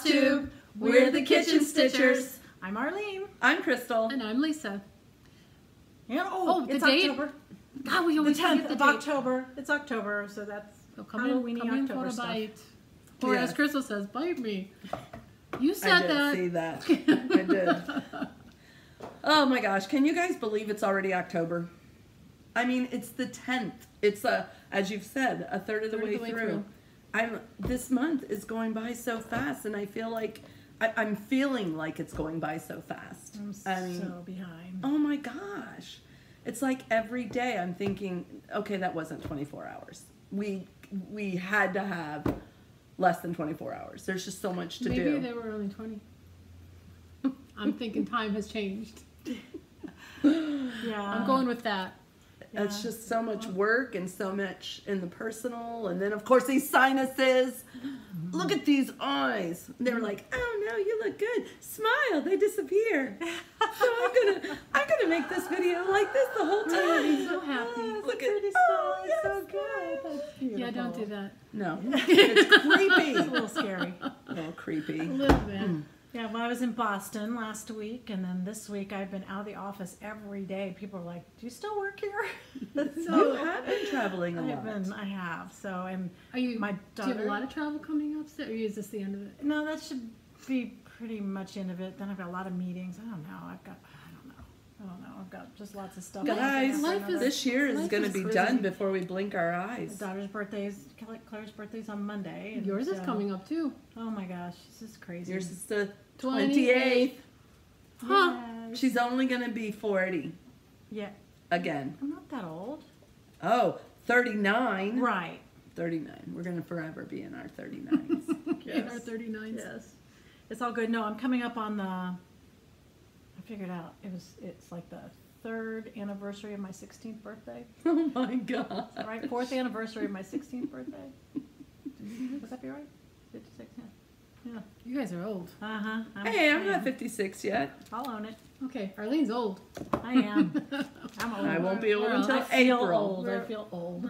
FlossTube. We're the Kitchen Stitchers. I'm Arlene. I'm Crystal. And I'm Lisa. Yeah, the it's date. October. God, we The always 10th forget of the date. October. It's October, so that's Come in October for a stuff. bite. Or as Crystal says, bite me. You said I did see that. I did. Oh my gosh, can you guys believe it's already October? I mean, it's the 10th. It's as you've said, a third of the way through. This month is going by so fast, and I feel like I'm feeling like it's going by so fast. I'm so behind. Oh my gosh. It's like every day I'm thinking, okay, that wasn't 24 hours. We had to have less than 24 hours. There's just so much to do. Maybe they were only 20. I'm thinking time has changed. Yeah. I'm going with that. Yeah. It's just so much work and so much in the personal, and then of course these sinuses. Look at these eyes. They're like, oh no, you look good. Smile, they disappear. So I'm gonna make this video like this the whole time. He's so happy. Look at pretty oh, smile. yes, So good. That's beautiful. Yeah, don't do that. No, it's creepy. It's a little scary. A little creepy. A little bit. Yeah, well, I was in Boston last week, and then this week I've been out of the office every day. People are like, "Do you still work here?" You have been traveling a lot. I have. So, and Are you? my Do daughter. you have a lot of travel coming up? Or is this the end of it? No, that should be pretty much end of it. Then I've got a lot of meetings. I don't know. I've got just lots of stuff. Guys, Life is- this year is life going to is be crazy. done before we blink our My eyes. daughter's birthday's, Claire's birthday's on Monday. And Yours is so- coming up too. Oh my gosh, this is crazy. Yours is the 28th. 28th. Huh? Yes. She's only going to be 40 Yeah, again. I'm not that old. Oh, 39. Right. 39. We're going to forever be in our 39s. In our 39s. Yes. It's all good. No, I'm coming up on the. I figured out it's like the 3rd anniversary of my 16th birthday. Oh my God. Is that right? 4th anniversary of my 16th birthday. Would that be right? 56. Yeah. You guys are old. Uh huh. Hey, I'm not 56 yet. I'll own it. Okay, Arlene's old. I am. I'm old. I won't be old We're until I feel April. old. I feel old.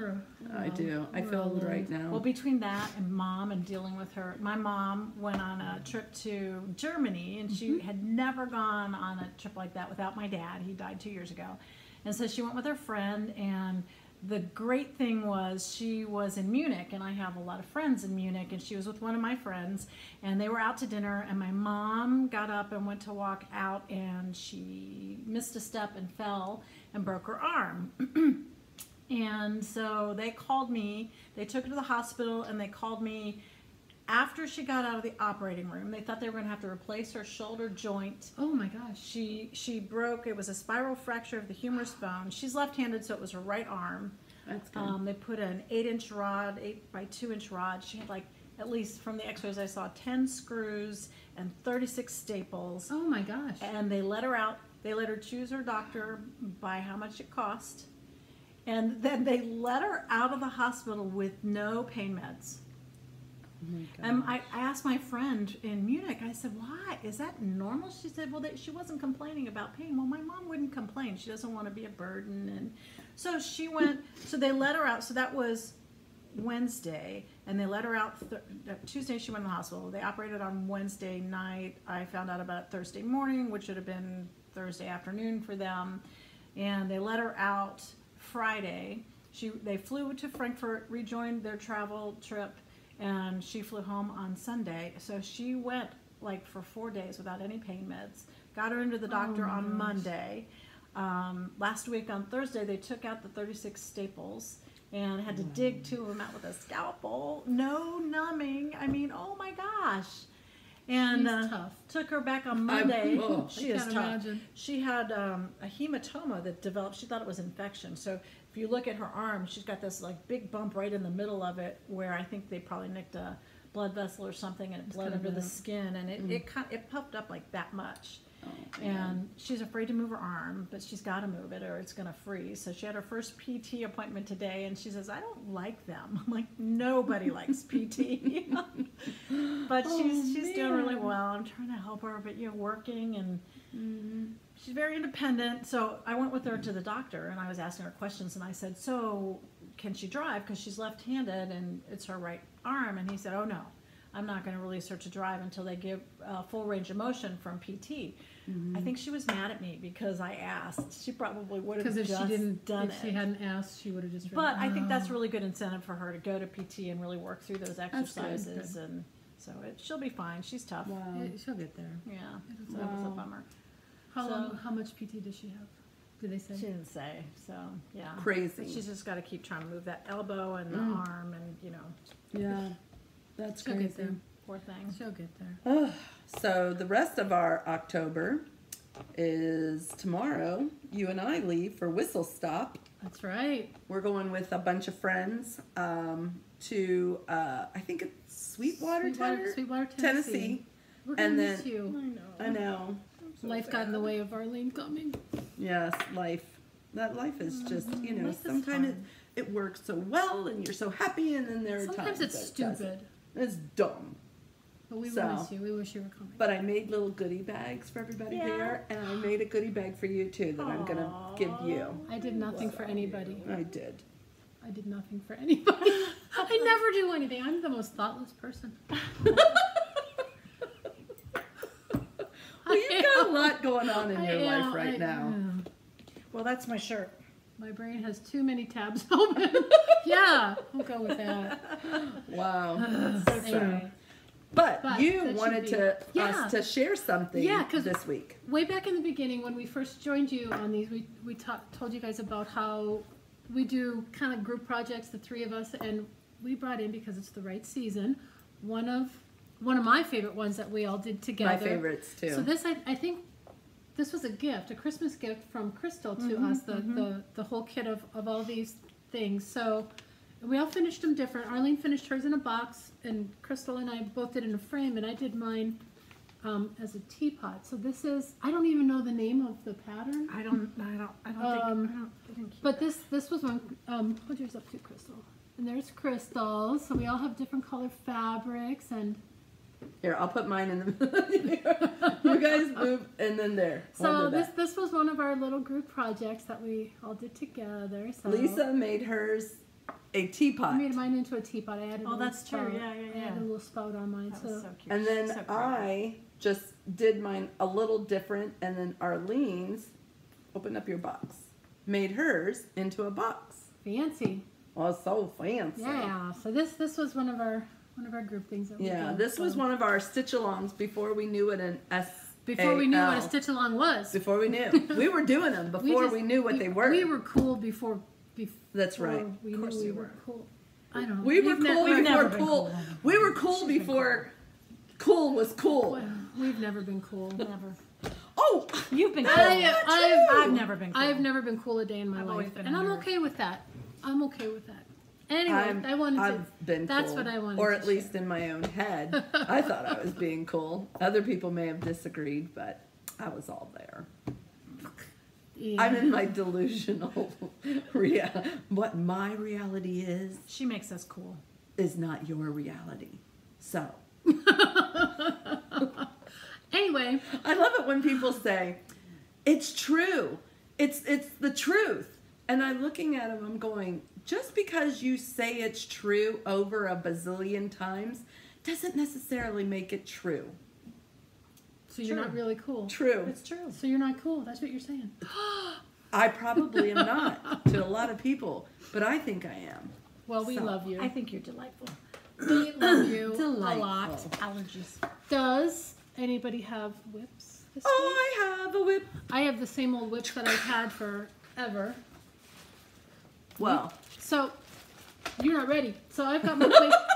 I do. I feel old right now. Well, between that and Mom and dealing with her, my mom went on a trip to Germany, and she had never gone on a trip like that without my dad. He died 2 years ago. And so she went with her friend, and the great thing was she was in Munich, and I have a lot of friends in Munich, and she was with one of my friends, and they were out to dinner, and my mom got up and went to walk out, and she missed a step and fell and broke her arm. And so they called me, they took her to the hospital, and they called me after she got out of the operating room. They thought they were going to have to replace her shoulder joint. Oh my gosh. She broke, it was a spiral fracture of the humerus bone. She's left-handed, so it was her right arm. That's good. They put an 8-inch rod, 8 by 2-inch rod. She had like, at least from the x-rays I saw, 10 screws and 36 staples. Oh my gosh. And they let her out. They let her choose her doctor by how much it cost. And then they let her out of the hospital with no pain meds. Oh my And God. I asked my friend in Munich, I said, why? Is that normal? She said, well, she wasn't complaining about pain. Well, my mom wouldn't complain. She doesn't want to be a burden. And so she went, so they let her out. So that was Wednesday, and they let her out. Tuesday she went to the hospital. They operated on Wednesday night. I found out about it Thursday morning, which should have been Thursday afternoon for them. And they let her out Friday. They flew to Frankfurt, rejoined their travel trip, and she flew home on Sunday. So she went like for 4 days without any pain meds. Got her into the doctor on Monday. Last week on Thursday, they took out the 36 staples and had to dig 2 of them out with a scalpel. No numbing. I mean, oh my gosh. And She's tough. took her back on Monday. She I is can't tough. imagine. She had a hematoma that developed. She thought it was infection. So if you look at her arm, she's got this like big bump right in the middle of it, where I think they probably nicked a blood vessel or something, and it bled under the skin, and it puffed up like that much. Oh, And she's afraid to move her arm, but she's got to move it or it's going to freeze. So she had her first PT appointment today, and she says, I don't like them. I'm like, nobody likes PT. But she's doing really well. I'm trying to help her, but you're working, and she's very independent. So I went with her to the doctor, and I was asking her questions, and I said, so can she drive? Because she's left-handed, and it's her right arm. And he said, oh, no. I'm not going to release her to drive until they give full range of motion from PT. I think she was mad at me because I asked. She probably would have Because just if she didn't, done if it. she hadn't asked, she would have just. But I think that's really good incentive for her to go to PT and really work through those exercises, and so she'll be fine. She's tough. Wow. She'll get there. Yeah, so that was a bummer. How much PT does she have? Did they say? She didn't say. So yeah, Crazy. She's just got to keep trying to move that elbow and the arm, and Yeah, that's She'll crazy. get there. poor thing. She'll get there. So the rest of our October is tomorrow. You and I leave for Whistle Stop. That's right. We're going with a bunch of friends to I think it's Sweetwater, Tennessee. We're gonna And miss then- you. I know. Life got in the way of Arlene coming. Yes, life. That life is just, Life is sometimes fun. it works so well and you're so happy, and then there are Sometimes times it's that it doesn't. stupid. It's dumb. But we So- will miss you. We wish you were coming. But I made little goodie bags for everybody Yeah. there, and I made a goodie bag for you too that I'm gonna give you. I did nothing for anybody. I did. I did nothing for anybody. I never do anything. I'm the most thoughtless person. Well, you've got a lot going on in your I life right now. Well, that's my shirt. My brain has too many tabs open. Yeah, we'll go with that. Wow. Anyway, But But you that should wanted be- to Yeah. us to share something Yeah, 'cause- this week. way back in the beginning when we first joined you on these, we told you guys about how we do kind of group projects, the three of us, and we brought in, because it's the right season, one of my favorite ones that we all did together. My favorites too. So this, I think, this was a gift, a Christmas gift from Crystal to us, the whole kit of all these things. So we all finished them different. Arlene finished hers in a box, and Crystal and I both did in a frame, and I did mine as a teapot. So this is, I don't even know the name of the pattern. I don't think. But this was one. Hold yours up too, Crystal. And there's crystals. So we all have different color fabrics, and Here, I'll put mine in the middle. You guys move, and then there. so Hold it this was one of our little group projects that we all did together. So back. Lisa made hers a teapot. I made mine into a teapot. I added. Oh, that's true. spout. Yeah, I added a little spout on mine. That was so cute. And then So pretty. I just did mine a little different, and then Arlene's, open up your box, made hers into a box. Fancy. Oh, so fancy. Yeah. So this was one of our group things that we Yeah, did. this was So one of our stitch-alongs before we knew what an S. before we knew what a stitch along was. Before we knew. We were doing them before we knew what they were. We were cool before. That's right. We Of course knew we you were were. cool. I don't know. We were We've cool we've never before been cool. cool. We were cool before cool was cool. Well, we've never been cool. Never. Oh, You've been cool. I've never been cool. I've never been cool a day in my I've always life, been and I'm under. okay with that. I'm okay with that. Anyway, I wanted to. I've been That's cool. what I wanted Or to at least in my own head. I thought I was being cool. Other people may have disagreed, but I was all there. Yeah. I'm in my delusional what my reality She makes us cool. is not your reality. So Anyway, I love it when people say, it's true. It's the truth. And I'm looking at them, I'm going, just because you say it's true over a bazillion times doesn't necessarily make it true. so you're True. not really cool. True. It's true. So you're not cool. That's what you're saying. I probably am not to a lot of people, but I think I am. Well, we So, love you. I think you're delightful. We love you a Delightful. lot. Allergies. Does anybody have whips this week? Oh, I have a whip. I have the same old whips that I've had forever. Well, So you're not ready. So I've got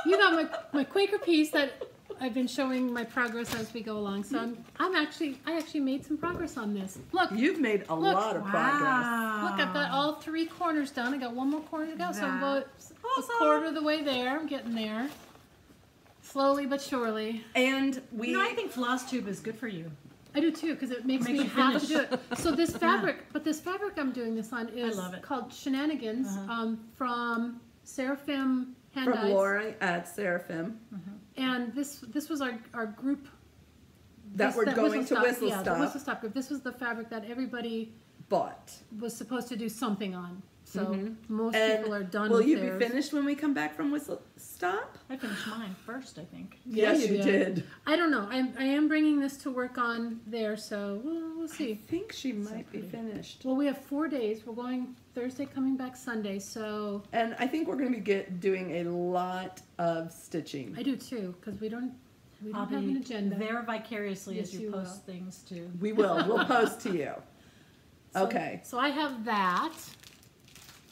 you got my Quaker piece that I've been showing my progress as we go along. So I actually made some progress on this. Look, you've made a lot of progress. look, I've got all 3 corners done. I got 1 more corner to go. So I'm about a Awesome. quarter of the way there. I'm getting there. Slowly but surely. And we, I think FlossTube is good for you. I do too, because it makes Makes me you have to finish. do it. So this fabric, but this fabric I'm doing this on is love it. called Shenanigans from Seraphim Hand from Dyes. Laura at Seraphim, And this was our group that we're going to Whistle The Stop, Whistle Stop group. This was the fabric that everybody bought. was supposed to do something on. So most And people are done will with you theirs. be finished when we come back from Whistle Stop? I finished mine first, I think. Yes, you did. I don't know. I am bringing this to work on there, so we'll I see. think she might be finished. Well, we have 4 days. We're going Thursday, coming back Sunday, so And I think we're going to be doing a lot of stitching. I do too, because we don't I'll have an be agenda. there vicariously Yes, as you you post will. things too. We will. We'll post to you. So- Okay. So I have that.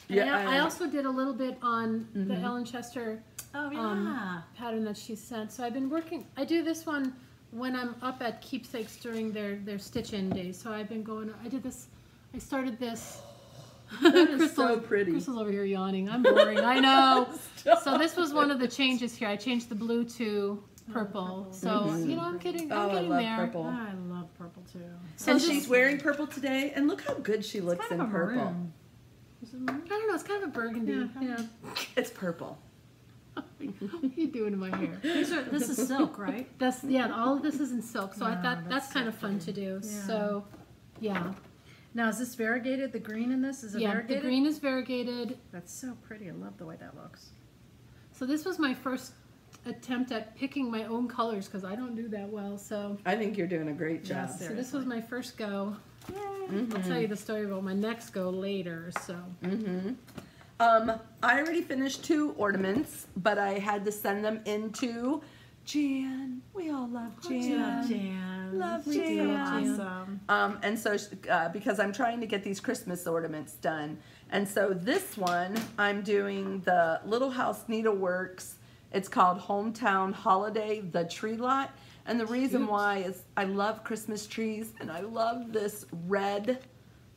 And Yeah, I also did a little bit on the Ellen Chester Oh yeah. pattern that she sent. So I've been working. I do this one when I'm up at Keepsakes during their stitch-in days. So I've been going. I did this. I started this. That is so pretty. Crystal's over here yawning. I'm boring. I know. So this was one of the changes here. I changed the blue to purple. So you know, I'm getting Oh, I there. love purple. I love purple too. So And this- she's wearing purple today, and look how good she looks Kind in of a purple. maroon. Is it maroon? I don't know. It's kind of a burgundy. Yeah. It's purple. What are you doing to my hair? This is silk, right? That's all of this is in silk. So I Yeah, thought that's that's kind so of fun to pretty. do. Yeah. So yeah. Now is this variegated? The green in this is it Yeah, variegated? the green is variegated. That's so pretty. I love the way that looks. So this was my first attempt at picking my own colors because I don't do that well. So, I think you're doing a great job. Yes. so this was my first go. Yay. I'll tell you the story about my next go later. So I already finished 2 ornaments, but I had to send them into Jan. We all love Jan. Jan. Love We do. Jan. Awesome. And so, because I'm trying to get these Christmas ornaments done. And so this one, I'm doing the Little House Needleworks. It's called Hometown Holiday, the Tree Lot. And the reason Cute. why is I love Christmas trees, and I love this red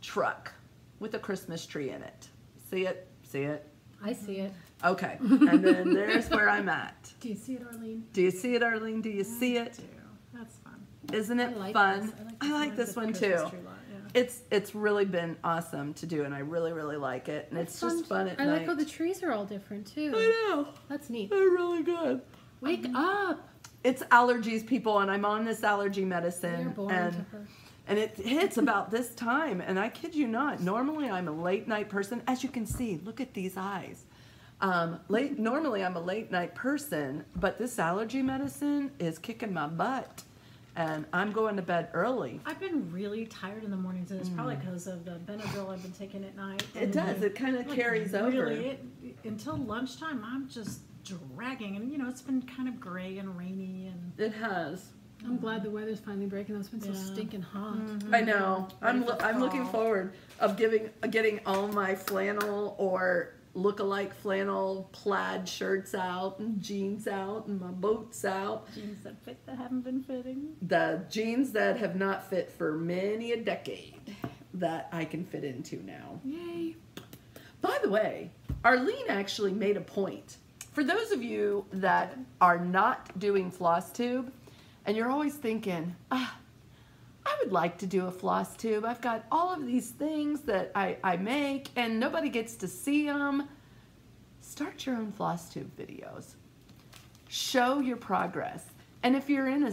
truck with a Christmas tree in it. See it? See it? I see it. Okay. And then there's where I'm at. Do you see it, Arlene? Do you see it, Arlene? Do you see it? Too. That's fun. Isn't it I like fun? this. I like this one too. Christmas tree lot, yeah. It's really been awesome to do, and I really, really like it. And it's just fun at I night. like how the trees are all different too. I know. That's neat. They're really good. Wake up! It's allergies, people, and I'm on this allergy You're medicine. boring to her. And it hits about this time, and I kid you not. Normally, I'm a late night person. As you can see, look at these eyes. Normally, I'm a late night person, but this allergy medicine is kicking my butt, and I'm going to bed early. I've been really tired in the mornings, and it's probably because of the Benadryl I've been taking at night. It does. It kind of Like, carries over. really, until lunchtime, I'm just dragging, and it's been kind of gray and rainy, and It has. I'm glad the weather's finally breaking. It's been so Yeah. stinking hot. I know. Ready for I'm looking fall. forward of getting all my flannel or look-alike flannel plaid shirts out and jeans out and my boots out. jeans that fit that haven't been fitting. The jeans that have not fit for many a decade that I can fit into now. Yay! By the way, Arlene actually made a point. For those of you that are not doing FlossTube, and you're always thinking, I would like to do a FlossTube. I've got all of these things that I make, and nobody gets to see them. Start your own FlossTube videos. Show your progress. And if you're in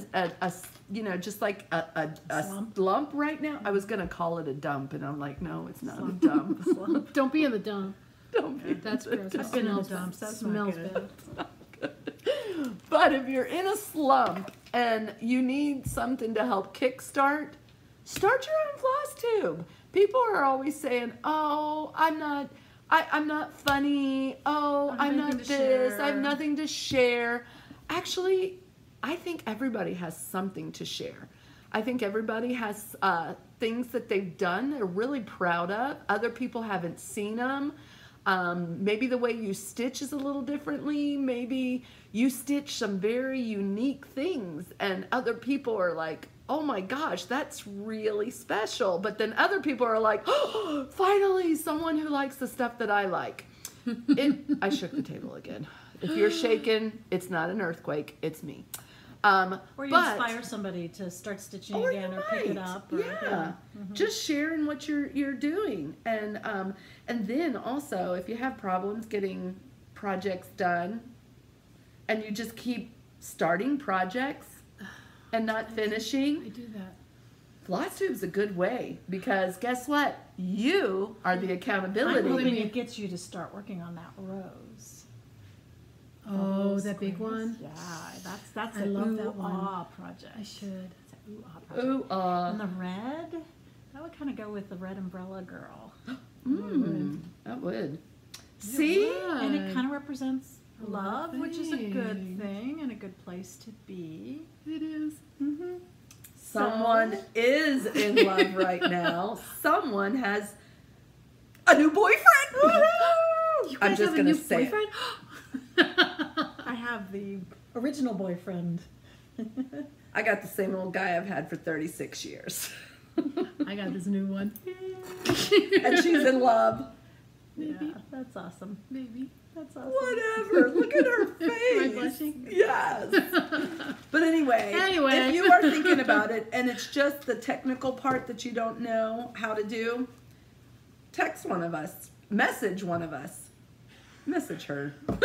just like a slump right now, I was going to call it a dump, and I'm like, no, it's not a dump. Don't be in the dump. Don't be That's gross. I've been in the Smells- dumps. That's smells not good. bad. But if you're in a slump and you need something to help kickstart, start your own FlossTube. People are always saying, "Oh, I'm not funny. Oh, I have I'm nothing not to this. I have share." nothing to share." Actually, I think everybody has something to share. I think everybody has things that they've done they're really proud of. Other people haven't seen them. Maybe the way you stitch is a little differently. Maybe you stitch some very unique things and other people are like, oh my gosh, that's really special. But then other people are like, oh, finally someone who likes the stuff that I like. I shook the table again. If you're shaking, it's not an earthquake, it's me. Or you inspire somebody to start stitching again, or pick it up. Or, Yeah. Just sharing what you're doing, and then also if you have problems getting projects done, and you just keep starting projects and not finishing. I do that. FlossTube's a good way because guess what? You are the I'm accountability. hoping it gets you to start working on that rose. Oh, that big one? Yeah, that's I a love that ooh-ah project. I should. It's an ooh-ah project. Ooh, And the red, that would kind of go with the red umbrella girl. that would. See? And it kind of represents I love love, which is a good thing. thing and a good place to be. It is. Someone is in love right now. Someone has a new boyfriend. Woohoo! You I'm guys just have a gonna new say it. boyfriend? I have the original boyfriend. I got the same old guy I've had for 36 years. I got this new one. And she's in love. Yeah, that's awesome. Maybe. That's awesome. Whatever. Look at her face. Am I blushing? Yes. But anyway, Anyway. if you are thinking about it and it's just the technical part that you don't know how to do, text one of us. Message one of us. Message her. I'll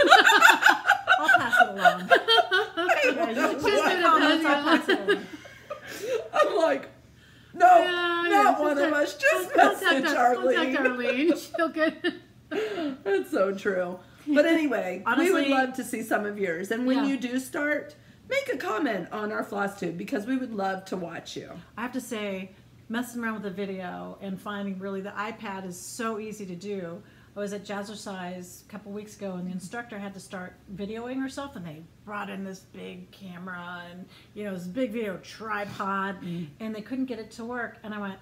pass it along. I'm like, no, not one of us. Just message Arlene. Contact Arlene. She'll get That's so true. But anyway, Honestly, we would love to see some of yours. And when Yeah. you do start, make a comment on our FlossTube because we would love to watch you. I have to say, messing around with the video and finding really the iPad is so easy to do. I was at Jazzercise a couple weeks ago and the instructor had to start videoing herself and they brought in this big camera and, you know, this big video tripod and they couldn't get it to work. And I went,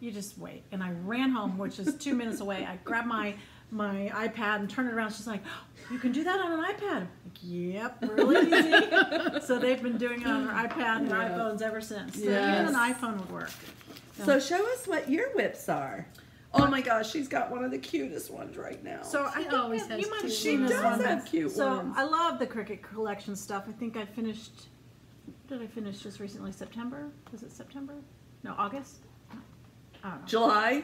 you just wait. And I ran home, which is 2 minutes away. I grabbed my iPad and turned it around. She's like, oh, you can do that on an iPad. I'm like, yep, really easy. So they've been doing it on their iPad and iPhones ever since. So Yes. even an iPhone would work. So show us what your whips are. Oh my gosh, she's got one of the cutest ones right now. So I think always that has you might have cute seen ones. this She does one. have cute so ones. I love the Cricut collection stuff. I think I finished. Did I finish just recently? September? Was it September? No, August. I don't know. July?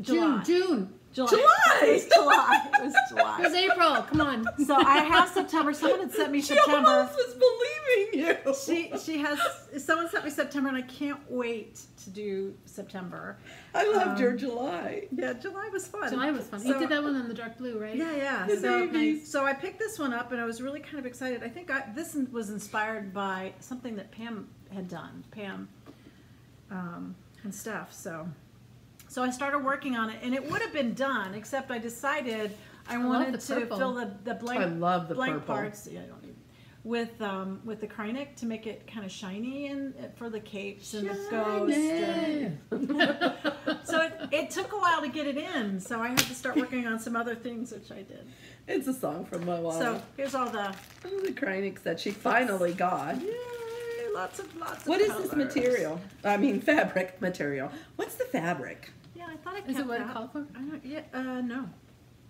July. June. July. July! It was July. It was It July. was April. Come on. So I have September. Someone had sent me She September. almost was believing you. She has. Someone sent me September, and I can't wait to do September. I loved your July. Yeah, July was fun. July was fun. So- you did that one on the dark blue, right? Yeah. The So, babies. so I picked this one up, and I was really kind of excited. I think this was inspired by something that Pam had done, and stuff. So I started working on it, and it would have been done, except I decided I wanted the to purple. fill the blank, I love the blank purple. parts. Yeah, I don't need with the Krynic to make it kind of shiny and for the capes and the ghost. And, so it took a while to get it in, so I had to start working on some other things, which I did. It's a song from Moana. So here's all the The Krynics that she finally got. yay, lots of What is this colors. material? I mean, fabric material. What's the fabric? Yeah, I thought I kept Is it what that. it called for? I don't. Yeah. No.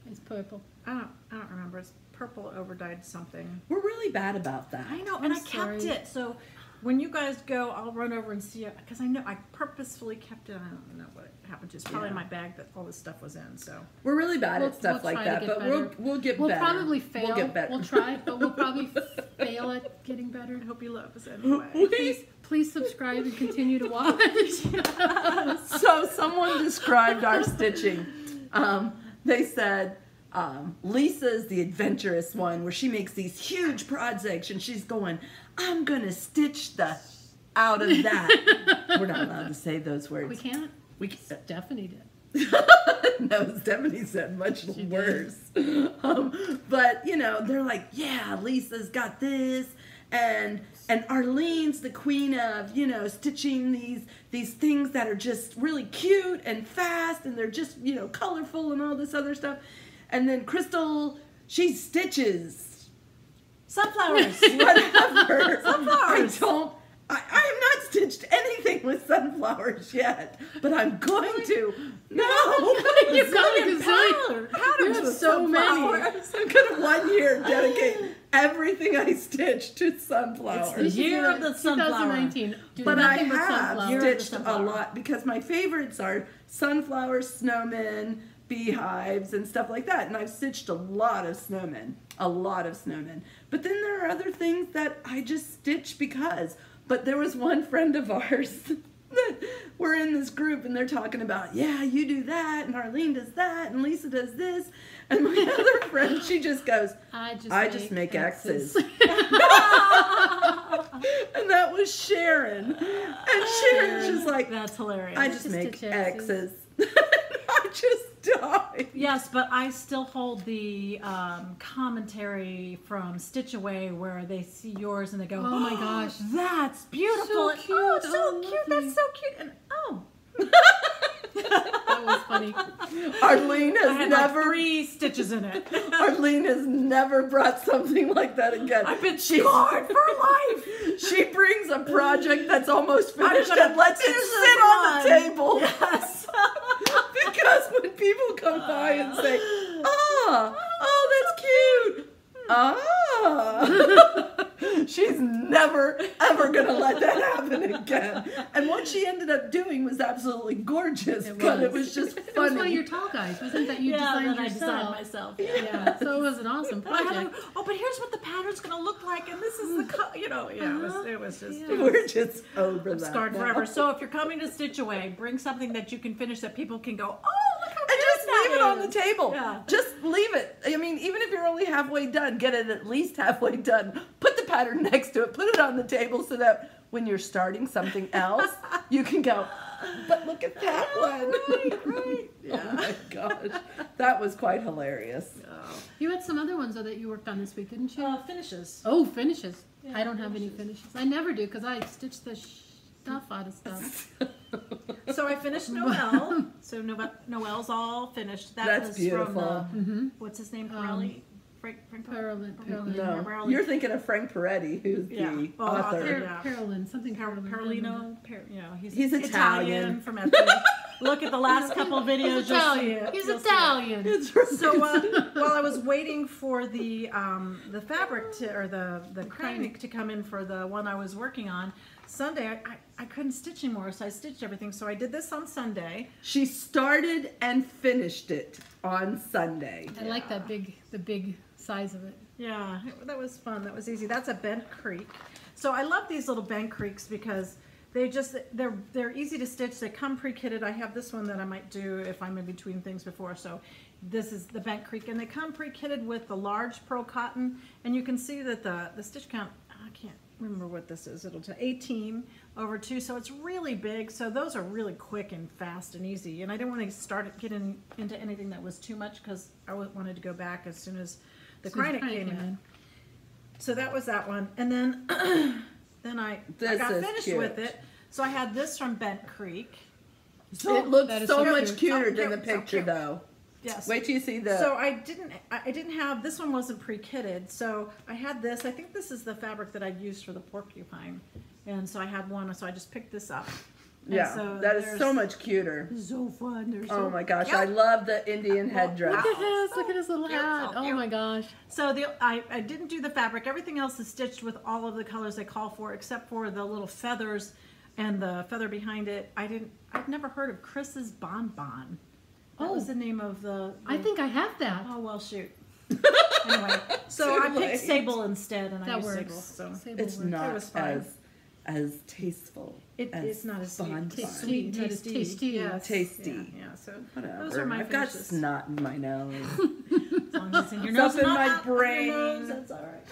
It's purple. I don't remember. It's purple overdyed something. We're really bad about that. I know, I'm and I kept sorry. it. So when you guys go, I'll run over and see it because I know I purposefully kept it. I don't know what happened to. It's probably in my bag that all this stuff was in. So We're really bad We'll- at stuff we'll like try to that, get but better. we'll get We'll better. probably fail. We'll get better. We'll try, but we'll probably fail at getting better. I hope you love us anyway. Please subscribe and continue to watch. So someone described our stitching. They said Lisa's the adventurous one where she makes these huge projects and she's going, I'm gonna stitch the out of that. We're not allowed to say those words. We can't. We can't. Stephanie did. No, Stephanie said much did. worse. But you know, they're like, yeah, Lisa's got this, and Arlene's the queen of, you know, stitching these things that are just really cute and fast, and they're just, you know, colorful and all this other stuff. And then Crystal, she stitches Sunflowers. whatever. Sunflowers. I have not stitched anything with sunflowers yet, but I'm going to. No, You've got a Powder- gazillion. powders You have with so many. sunflowers. I'm gonna 1 year dedicate everything I stitch to sunflowers. It's the year of the sunflower. 2019. Do But I nothing but have sunflowers. Year of the stitched a sunflower. lot because my favorites are sunflowers, snowmen, beehives, and stuff like that. And I've stitched a lot of snowmen. But then there are other things that I just stitch because. But there was one friend of ours we're in this group and they're talking about, yeah, you do that, and Arlene does that, and Lisa does this, and my other friend, she just goes, I just make X's. And that was Sharon. And Sharon's just like, that's hilarious. I just make X's. I just died. Yes, but I still hold the commentary from Stitch Away where they see yours and they go, oh my gosh, that's beautiful. So And, cute. oh, so Oh, cute. lovely. That's so cute. And oh. That was funny. Arlene I has had never like 3 stitches in it. Arlene has never brought something like that again. I've been scarred for life. She brings a project that's almost finished gonna and lets it finish sit this on the one. table. Yes. Because when people come by and say, oh, that's cute. She's never, ever going to let that happen again. And what she ended up doing was absolutely gorgeous. But it was just It was funny. one of your tall guys, wasn't that you designed I yourself? designed myself. Yeah, so it was an awesome And I had project. to, but here's what the pattern's going to look like, and this is the it was just it was We're just over that. scarred now. forever. So if you're coming to Stitch Away, bring something that you can finish that people can go, oh, look how And good just that leave it on the is." table. Yeah. Just leave it. I mean, even if you're only halfway done, get it at least halfway done. Put the pattern next to it. Put it on the table so that when you're starting something else, you can go, but look at that one. Right. Oh my gosh. That was quite hilarious. You had some other ones though that you worked on this week, didn't you? Finishes. Oh, finishes. Yeah, I don't have any finishes. I never do because I stitch the stuff out of stuff. So I finished Noelle. So Noelle's all finished. That's was beautiful. from what's his name? Pirelli? Frank Parolin. No, Pirelli. you're thinking of Frank Peretti, wwho's Yeah. the Well, author. author, yeah. Parolin, something Parolin. Carlino, He's Italian. from Italy. Look at the last couple of videos. He's you'll see Italian. it. He's You'll see it. Italian. It's right. So while I was waiting for the fabric or the crank to come in for the one I was working on, Sunday I couldn't stitch anymore, so I stitched everything. So I did this on Sunday. She started and finished it on Sunday. I like that the big size of it. Yeah, that was fun. That was easy. That's a bent creek. So I love these little bent creeks because they're easy to stitch. They come pre-kitted. I have this one that I might do if I'm in between things before. So this is the bent creek, and they come pre-kitted with the large pearl cotton. And you can see that the stitch count, I can't remember what this is. It'll tell 18 over 2, so it's really big. So those are really quick and fast and easy. And I didn't want to start getting into anything that was too much because I wanted to go back as soon as the crank came in. So that was that one, and then I got finished cute. with it. So I had this from Bent Creek. So it That looks is so so much cute. cuter So than the cute, so picture, cute. though. Yes. Wait till you see the. So I didn't have this one. Wasn't pre-kitted. So I had this. I think this is the fabric that I used for the porcupine, and so I had one. So I just picked this up. And yeah, so that is there's- so much cuter. So fun. They're Oh so my gosh, cute. I love the Indian headdress. Look at his, look at his little cute, hat. so Oh cute. my gosh. So I didn't do the fabric. Everything else is stitched with all of the colors they call for, except for the little feathers and the feather behind it. I'd never heard of Chris's Bonbon. That was the name of the I think I have that. Oh well, shoot. Anyway, so I Too picked late. Sable instead, and I That used works. Sable. So Sable It's works. not was fine. as tasteful. it's not as sweet. Bonbon. Tasty, not as tasty. Yes. Tasty. Yeah. So Whatever. those are my I've got finishes. snot in my nose. As long as it's in your It's nose, up in not my out of your brain. nose, that's all right.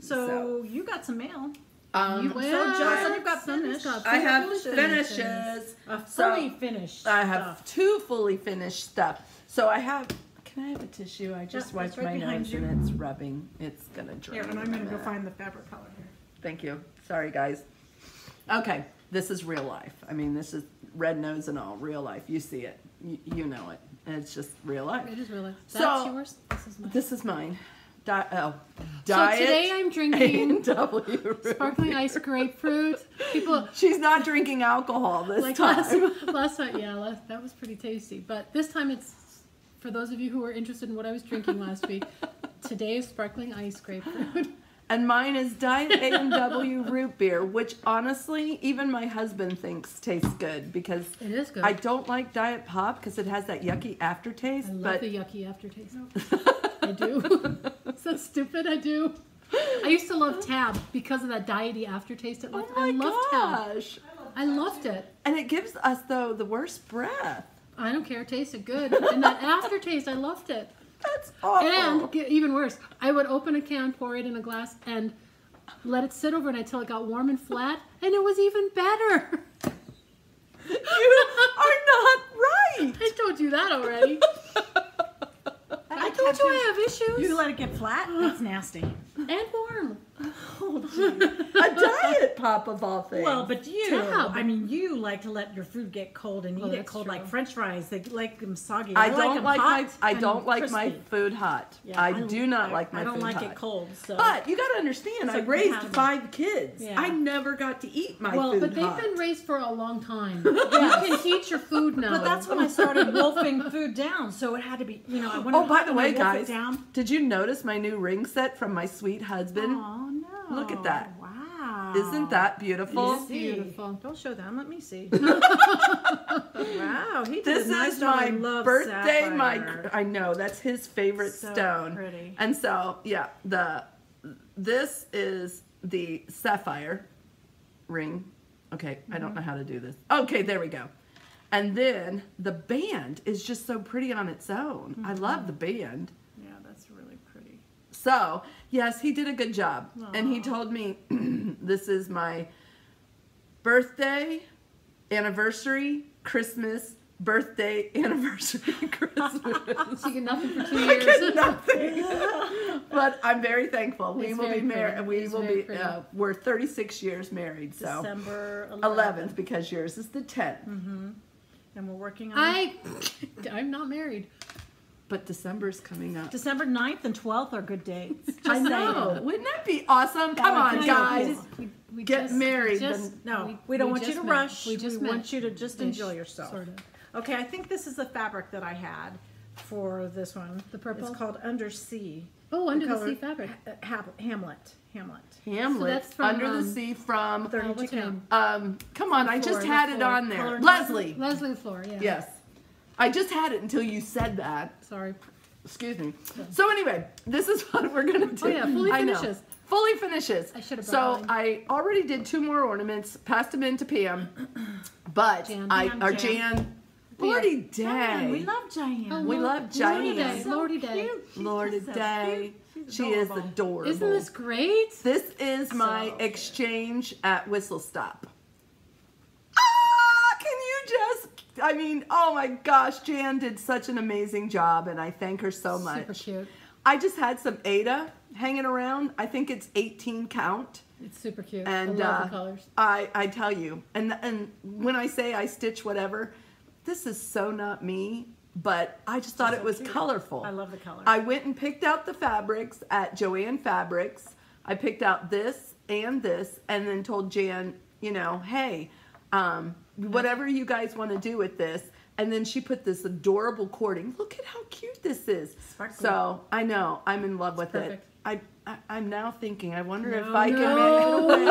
So you got some mail. Um, So Jocelyn, you've got Somebody's finished. got I have finishes. finishes. Fully finished. I have stuff. 2 fully finished stuff. So I have. Can I have a tissue? I just Yeah, it's wiped right my behind nose you. and it's rubbing. It's gonna drain. Here, and I'm gonna go find the fabric color here. Thank you. Sorry, guys. Okay, this is real life. I mean, this is red nose and all, real life. You see it. You know it. It's just real life. It is really. So- That's yours. This is mine. This is mine. So Diet today I'm drinking A&W root sparkling beer. ice grapefruit. People She's not drinking alcohol this like time. last time, that was pretty tasty. But this time it's for those of you who were interested in what I was drinking last week. Today is sparkling ice grapefruit. And mine is Diet A&W root beer, which honestly, even my husband thinks tastes good because It is good. I don't like Diet Pop because it has that yucky aftertaste. I love but the yucky aftertaste. I do. Is that stupid? I do. I used to love Tab because of that diety aftertaste. oh I my love Tab. gosh. I love I loved it. And it gives us, though, the worst breath. I don't care. It tasted good. And that aftertaste, I loved it. That's awful. And even worse, I would open a can, pour it in a glass, and let it sit overnight until it got warm and flat, and it was even better. You are not right. I told you that already. I told you I have issues. You let it get flat? That's nasty. And warm. A diet pop of all things. Well, but you, Tab. I mean, you like to let your food get cold and eat it that's cold true. like French fries. They like them soggy. I like don't them like hot my I and don't like my crispy. food hot. Yeah, I do not like my I don't food like hot. it cold. So. But you got to understand, I So raised compatible. 5 kids. Yeah. I never got to eat my Well, food But they've hot. been raised for a long time. You can heat your food now. But that's when I started wolfing food down. So it had to be, you know, I wanted Oh, by the way, to wolf guys, it down. did you notice my new ring set from my sweet husband? Oh no! Look at that. Wow! Isn't that beautiful? It's beautiful. Don't show them. Let me see. Wow, he did This a nice is job. my I love birthday. sapphire. I know that's his favorite So stone. pretty. And so yeah, this is the sapphire ring. Okay, I don't know how to do this. Okay, there we go. And then the band is just so pretty on its own. I love the band. Yeah, that's really pretty. So, yes, he did a good job. And he Aw. told me this is my birthday, anniversary, Christmas, birthday, anniversary, Christmas. So you get nothing for 2 I years. get nothing. But I'm very thankful. We It's will be very married. pretty. We It's will very be, pretty. we're 36 years married. So December 11th, because yours is the 10th. and we're working on I'm not married. But December's coming up. December 9th and 12th are good dates. Just I know. saying. Wouldn't that be awesome? Come would on, be so guys. cool. We Get just- married, just- No, we don't want you just to met. rush. We just want met. you to just enjoy yourself. Sort of. Okay, I think this is the fabric that I had for this one. The purple? It's called Undersea. Oh, Under the color- Sea fabric. Hamlet. Hamlet, that's from, Under the Sea from, 32 what's her count. name? come on, I just Floor, had the it floor. on there. Color- Leslie. Leslie Floor, yeah. Yes. I just had it until you said that. Sorry. Excuse me. So anyway, this is what we're going to do. Oh, yeah, fully I know. finishes. Fully finishes. I should have So brought mine. I already did 2 more ornaments, passed them in to Pam, but Jan. Jan, Lordy Day. Diane, we love Diane. Oh, We love Lordy Diane. Day. So Lordy Day. cute. She's Lordy just so Day. cute. She's She is adorable. adorable. Isn't this great? This is my So exchange at Whistle Stop. Ah, can you just, I mean, oh my gosh, Jan did such an amazing job and I thank her so much. Super cute. I just had some Ada hanging around. I think it's 18 count. It's super cute. And I love the colors. I tell you, and when I say I stitch whatever, this is so not me, but I just thought it was colorful. I love the color. I went and picked out the fabrics at Joann Fabrics. I picked out this, and then told Jan, you know, hey, whatever you guys want to do with this. And then she put this adorable cording. Look at how cute this is. Sparkly. So I know I'm in love with perfect. it. I'm now thinking. I wonder if No, I no. can make it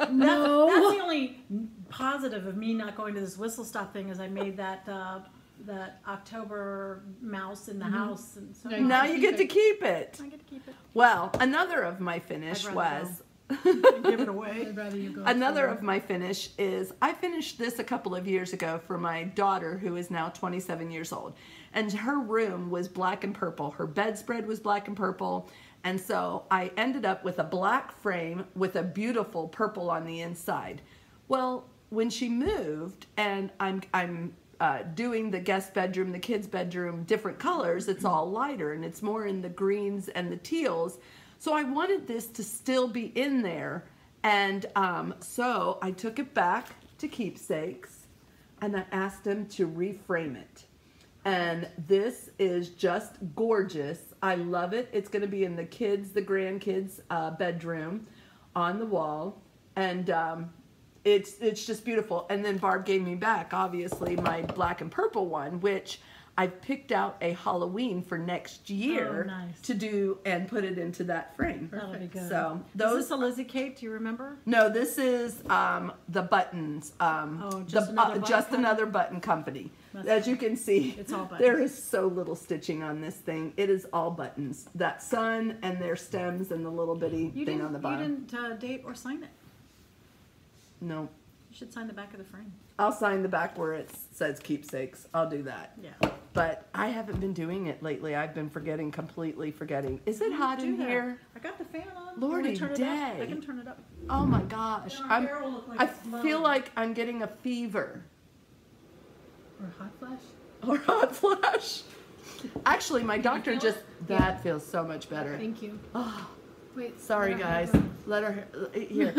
away. No. That's the only positive of me not going to this Whistle Stop thing is I made that October mouse in the house, and so Yeah, Now can you keep get to it. keep it. I get to keep it. Well, another of my finish I'd rather was. Give it away. I'd rather you go. Another forward. of my finish is I finished this a couple of years ago for my daughter who is now 27 years old. And her room was black and purple. Her bedspread was black and purple. And so I ended up with a black frame with a beautiful purple on the inside. Well, when she moved and I'm doing the guest bedroom, the kids' bedroom, different colors, it's all lighter and it's more in the greens and the teals. So I wanted this to still be in there. And so I took it back to Keepsakes and I asked them to reframe it. And this is just gorgeous. I love it. It's going to be in the kids, the grandkids' bedroom on the wall. And it's just beautiful. And then Barb gave me back, obviously, my black and purple one, which I picked out a Halloween for next year Oh, nice. to do and put it into that frame. That'll be good. So Is those. this a Lizzie Kate? Do you remember? No, this is the buttons. Just another button just company? another button company. That's As you can see, It's all buttons. there is so little stitching on this thing. It is all buttons. That sun and their stems and the little bitty You thing didn't. on the You bottom. didn't date or sign it. No. You should sign the back of the frame. I'll sign the back where it says keepsakes. I'll do that. Yeah. But I haven't been doing it lately. I've been completely forgetting. Is it hot in here? I got the fan on. Lordy Turn it day. up? I can turn it up. Oh my gosh. Then our hair will look like I it's feel blowing. like I'm getting a fever. Or hot flash. Or hot flash. Actually, my doctor feel just, it? that Yeah. feels so much better. Thank you. Oh, Wait. sorry let her have guys. her. Let her, here.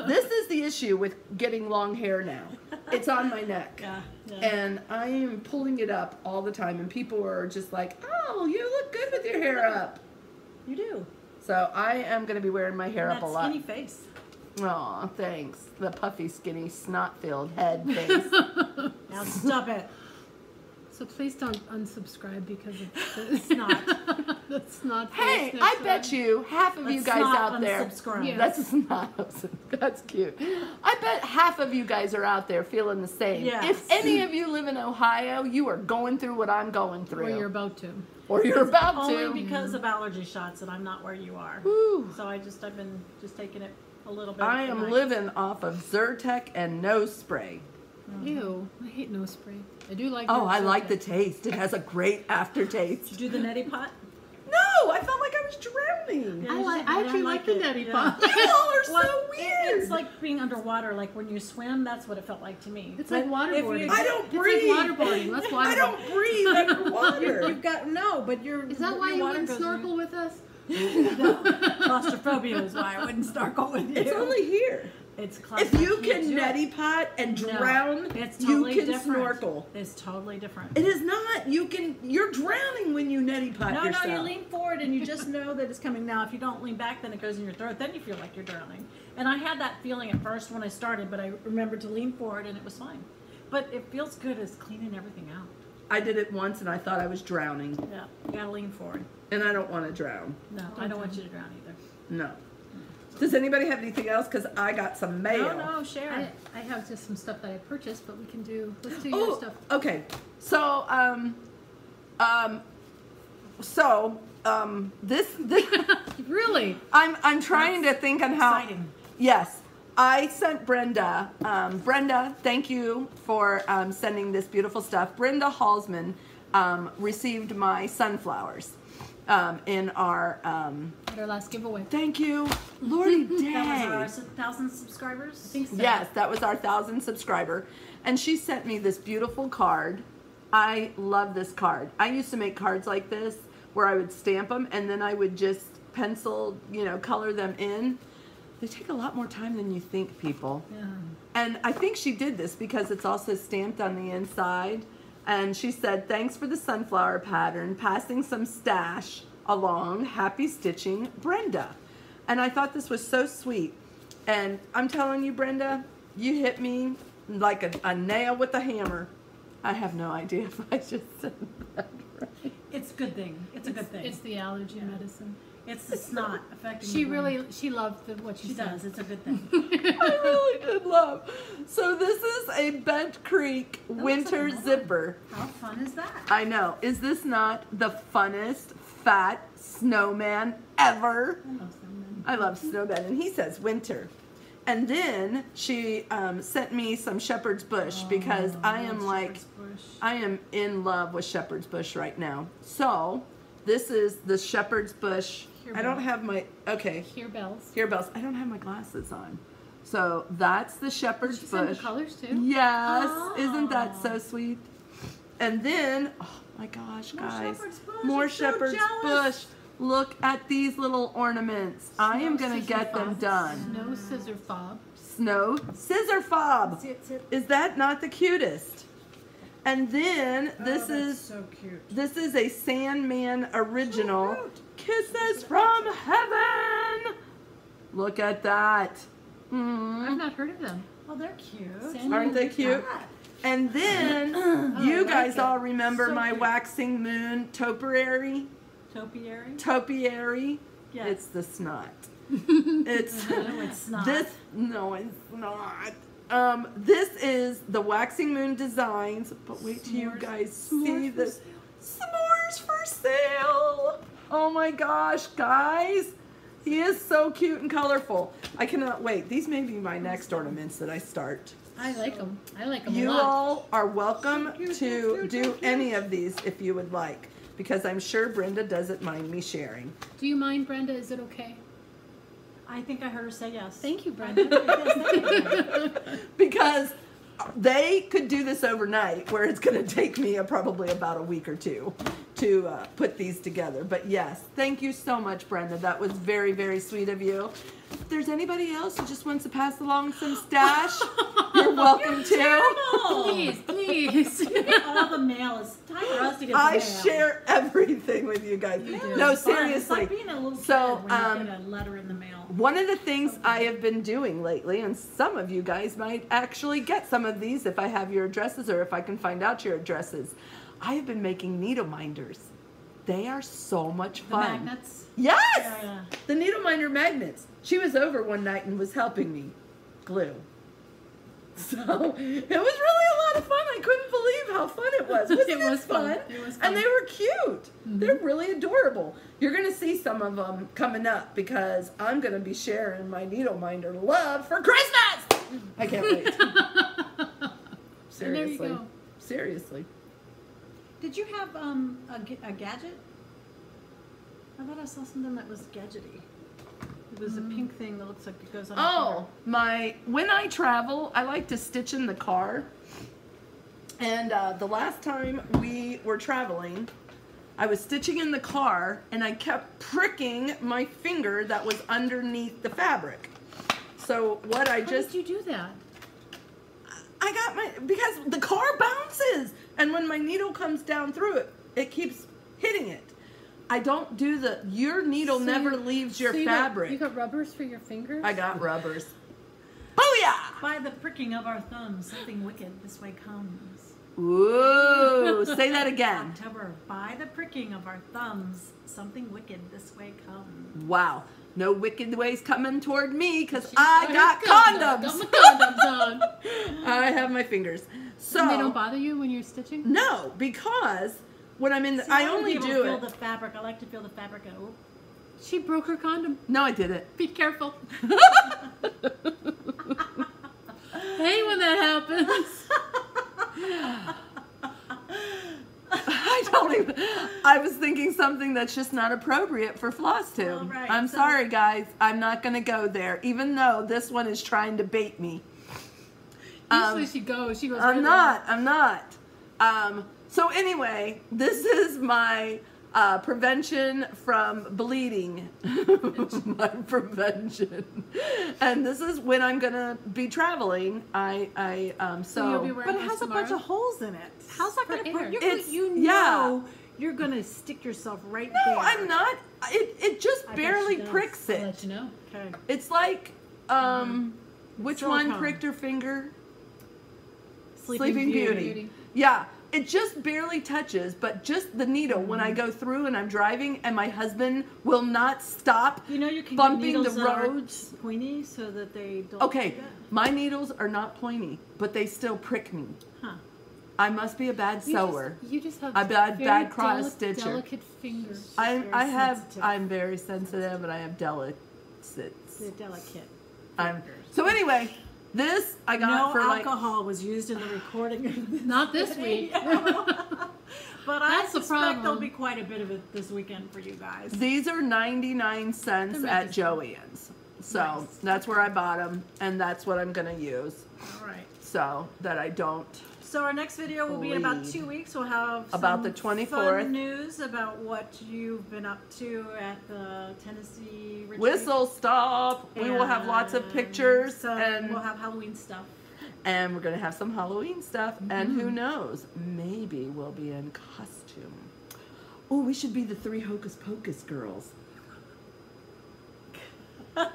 This is the issue with getting long hair now. It's on my neck. Yeah. And I am pulling it up all the time, and people are just like, oh, you look good with your hair up. You do. So I am going to be wearing my hair And up a that lot. skinny face. Aw, thanks. The puffy, skinny, snot-filled head face. Now stop it. So please don't unsubscribe because of It's not. that's not. Hey, I bet you half of you Let's guys not out there. unsubscribe. Yeah. That's not. That's cute. I bet half of you guys are out there feeling the same. Yes. If any of you live in Ohio, you are going through what I'm going through. Or you're about to. Or you're about Only to. because of allergy shots that I'm not where you are. Whew. So I've been just taking it a little bit. I at am night. living off of Zyrtec and nose spray. Ew, I hate nose spray. I do like. Oh, I nose like the spray. taste. It has a great aftertaste. Did you do the neti pot? No, I felt like I was drowning. Yeah. I actually like the neti pot. You all are so Well, weird. It's like being underwater. Like when you swim, that's what it felt like to me. It's But like if waterboarding. you- I don't It's breathe. like waterboarding. Let's waterboard. I don't breathe underwater. You've got no, but you're. Is that why your you water wouldn't goes snorkel with us? Claustrophobia is why I wouldn't snorkel with you. It's only here. It's If you can't can do it. neti pot and No, drown, it's you totally can different. snorkel. It's totally different. It is not. You're drowning when you neti pot No, yourself. no, you lean forward and you just know that it's coming. Now, if you don't lean back, then it goes in your throat. Then you feel like you're drowning. And I had that feeling at first when I started, but I remembered to lean forward and it was fine. But it feels good as cleaning everything out. I did it once and I thought I was drowning. Yeah, you gotta lean forward. And I don't want to drown. No, I don't want you to drown either. No. Does anybody have anything else? Because I got some mail. No, share. I have just some stuff that I purchased, but we can do. Let's do your Oh, stuff. okay. So, this Really? I'm trying to think on how. Exciting. Yes, I sent Brenda. Brenda, thank you for sending this beautiful stuff. Brenda Halsman received my sunflowers in our. At our last giveaway. Thank you, Lordy Day. That was our 1,000 subscribers? I think so. Yes, that was our 1,000 subscriber. And she sent me this beautiful card. I love this card. I used to make cards like this where I would stamp them and then I would just pencil, color them in. They take a lot more time than you think, people. Yeah. And I think she did this because it's also stamped on the inside. And she said, thanks for the sunflower pattern, passing some stash along, happy stitching, Brenda. And I thought this was so sweet. And I'm telling you, Brenda, you hit me like a nail with a hammer. I have no idea if I just said that right. It's a good thing. It's a good thing. It's the allergy medicine. It's the snot affecting She the brain. she loved what she She said. does. It's a good thing. I really did love. So this is a Bent Creek winter looks like a zipper. How fun is that? I know. Is this not the funnest fat snowman ever? I love snowmen, and he says winter. And then she sent me some shepherd's bush because I am like, I am in love with shepherd's bush right now. So this is the shepherd's bush. Here, I don't Belle. have my, okay, Hear bells. here bells. I don't have my glasses on. So that's the shepherd's She sent the bush. colors too. Yes, isn't that so sweet? And then, oh my gosh, More guys, shepherd's bush. more I'm so shepherd's jealous. bush. Look at these little ornaments. I am gonna scissor get them fob. done. No scissor fob. Snow scissor fob. Sit. Is that not the cutest? And then this is so cute. this is a Sandman original. So cute. Kisses from heaven. Look at that. I've not heard of them. Oh, they're cute. Sand- Aren't they cute? And then you guys all remember So my cute. waxing moon topiary. Topiary? Topiary. Yes. It's the snot. It's No, it's not. this. No, it's not. This is the waxing moon designs. But wait till you S'mores- guys see s'mores for this. S'mores for sale. Oh my gosh, guys! He is so cute and colorful. I cannot wait. These may be my next ornaments that I start. I like them. I like them a You lot. all are welcome to do any of these if you would like, because I'm sure Brenda doesn't mind me sharing. Do you mind, Brenda? Is it okay? I think I heard her say yes. Thank you, Brenda. Because they could do this overnight, where it's going to take me probably about a week or two to put these together. But yes, thank you so much, Brenda. That was very, very sweet of you. If there's anybody else who just wants to pass along some stash, you're welcome to. Please, please. All the mail is time for us to get the I mail. share everything with you guys. You do. No, It's fun. seriously. It's like being a little So, kid when you get a letter in the mail. One of the things I have been doing lately, and some of you guys might actually get some of these if I have your addresses or if I can find out your addresses, I have been making needle minders. They are so much The fun. magnets. Yes! Yeah. The needle minder magnets. She was over one night and was helping me glue. So it was really a lot of fun. I couldn't believe how fun it was. Wasn't It was fun. fun? It was And fun. they were cute. They're really adorable. You're going to see some of them coming up because I'm going to be sharing my needle minder love for Christmas. I can't wait. And there you Seriously. go. Seriously. Did you have a gadget? I thought I saw something that was gadgety. It was a pink thing that looks like it goes on. Oh, when I travel, I like to stitch in the car. And the last time we were traveling, I was stitching in the car and I kept pricking my finger that was underneath the fabric. So what I How just, did you do that? I got because the car bounces and when my needle comes down through it, it keeps hitting it. I don't do your needle So never you- leaves your so you fabric. You got rubbers for your fingers? I got rubbers. Booyah! By the pricking of our thumbs, something wicked this way comes. Ooh, say that again. October, by the pricking of our thumbs, something wicked this way comes. Wow. No wicked ways coming toward me because She's I got condoms. Got my condoms on. I have my fingers. So And they don't bother you when you're stitching? no, because when I'm in the, See, I wanna only be able do to feel it. the fabric. I like to feel the fabric. Oh, She broke her condom. No, I didn't. Be careful. Hey, when that happens. I don't even. I was thinking something that's just not appropriate for FlossTube. All right, I'm so- sorry, guys. I'm not going to go there, even though this one is trying to bait me. Usually she goes. She goes. right I'm there. not. I'm not. So anyway, this is my prevention from bleeding. My prevention. And this is when I'm gonna be traveling. So you'll be So wearing but it has this a bunch tomorrow? of holes in it. How's that For going to air. put? It's- You yeah. know you're going to stick yourself right there. no, I'm not. It just I bet barely she does. pricks I'll it. let you know. Okay. It's like which one Silicone. pricked her finger? Sleeping Beauty. Yeah, it just barely touches, but just the needle when I go through and I'm driving and my husband will not stop You know you can bumping get the needles that are roads. pointy so that they don't. Okay, do that. my needles are not pointy, but they still prick me. Huh. I must be a bad sewer. You just have A bad very cross stitcher. delicate fingers. very sensitive. I'm very sensitive and I have delicates. They're delicate. So anyway, this I got No for like alcohol was used in the recording of this. Not this week. But That's I the suspect problem. there'll be quite a bit of it this weekend for you guys. these are 99 cents They're at nice. Joann's. So Nice. that's where I bought them and that's what I'm gonna use All right. so that I don't. So our next video will be in about Bleed. 2 weeks. We'll have About some the 24th. fun news about what you've been up to at the Tennessee retreat. Whistle stop. We will have lots of pictures So and we'll have Halloween stuff. we're gonna have some Halloween stuff and who knows, maybe we'll be in costume. Oh, we should be the 3 Hocus Pocus girls. Wouldn't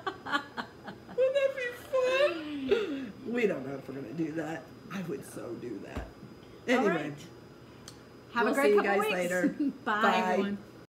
that be fun? We don't know if we're gonna do that. I would so do that. Anyway, All right. Have we'll a great see you couple guys weeks. later. Bye. Bye. Everyone.